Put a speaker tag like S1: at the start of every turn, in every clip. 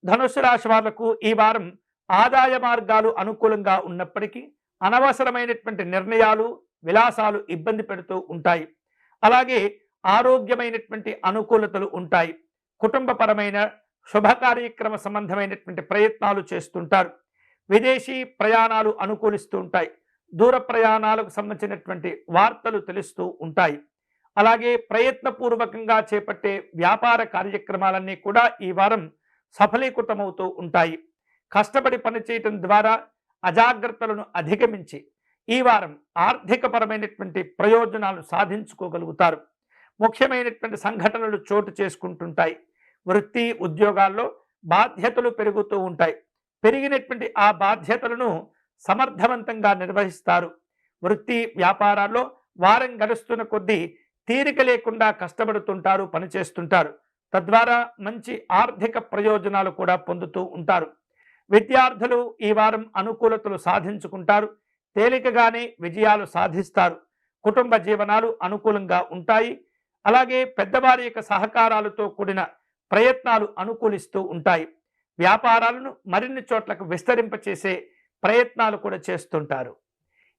S1: ధనుస్సు రాశి వాళ్లకు ఈ వారం ఆదాయ మార్గాలు అనుకూలంగా ఉన్నప్పటికీ అనవసరమైనటువంటి నిర్ణయాలు, విలాసాలు ఇబ్బంది పెడుతూ ఉంటాయి. అలాగే ఆరోగ్యమైనటువంటి అనుకూలతలు ఉంటాయి. కుటుంబపరమైన శుభ కార్యక్రమ సంబంధమైనటువంటి ప్రయత్నాలు చేస్తుంటారు. విదేశీ ప్రయాణాలు అనుకూలిస్తూ ఉంటాయి. దూర ప్రయాణాలకు సంబంధించినటువంటి వార్తలు తెలుస్తూ ఉంటాయి. అలాగే ప్రయత్నపూర్వకంగా చేపట్టే వ్యాపార కార్యక్రమాలన్నీ కూడా ఈ వారం సఫలీకృతమవుతూ ఉంటాయి. కష్టపడి పనిచేయటం ద్వారా అజాగ్రత్తలను అధిగమించి ఈ వారం ఆర్థికపరమైనటువంటి ప్రయోజనాలు సాధించుకోగలుగుతారు. ముఖ్యమైనటువంటి సంఘటనలు చోటు చేసుకుంటుంటాయి. వృత్తి ఉద్యోగాల్లో బాధ్యతలు పెరుగుతూ ఉంటాయి. పెరిగినటువంటి ఆ బాధ్యతలను సమర్థవంతంగా నిర్వహిస్తారు. వృత్తి వ్యాపారాల్లో వారం గడుస్తున్న కొద్దీ తీరిక లేకుండా కష్టపడుతుంటారు, పనిచేస్తుంటారు. తద్వారా మంచి ఆర్థిక ప్రయోజనాలు కూడా పొందుతూ ఉంటారు. విద్యార్థులు ఈ వారం అనుకూలతలు సాధించుకుంటారు. తేలికగానే విజయాలు సాధిస్తారు. కుటుంబ జీవనాలు అనుకూలంగా ఉంటాయి. అలాగే పెద్దవారి యొక్క సహకారాలతో కూడిన ప్రయత్నాలు అనుకూలిస్తూ ఉంటాయి. వ్యాపారాలను మరిన్ని చోట్లకు విస్తరింపచేసే ప్రయత్నాలు కూడా చేస్తుంటారు.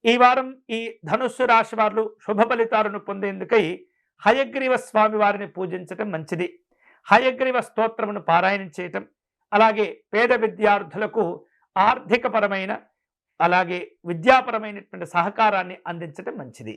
S1: ఈ వారం ఈ ధనుస్సు రాశి వారు శుభ ఫలితాలను పొందేందుకై హయగ్రీవ స్వామి వారిని పూజించటం మంచిది. హయగ్రీవ స్తోత్రమును పారాయణం చేయటం, అలాగే పేద విద్యార్థులకు ఆర్థికపరమైన అలాగే విద్యాపరమైనటువంటి సహకారాన్ని అందించటం మంచిది.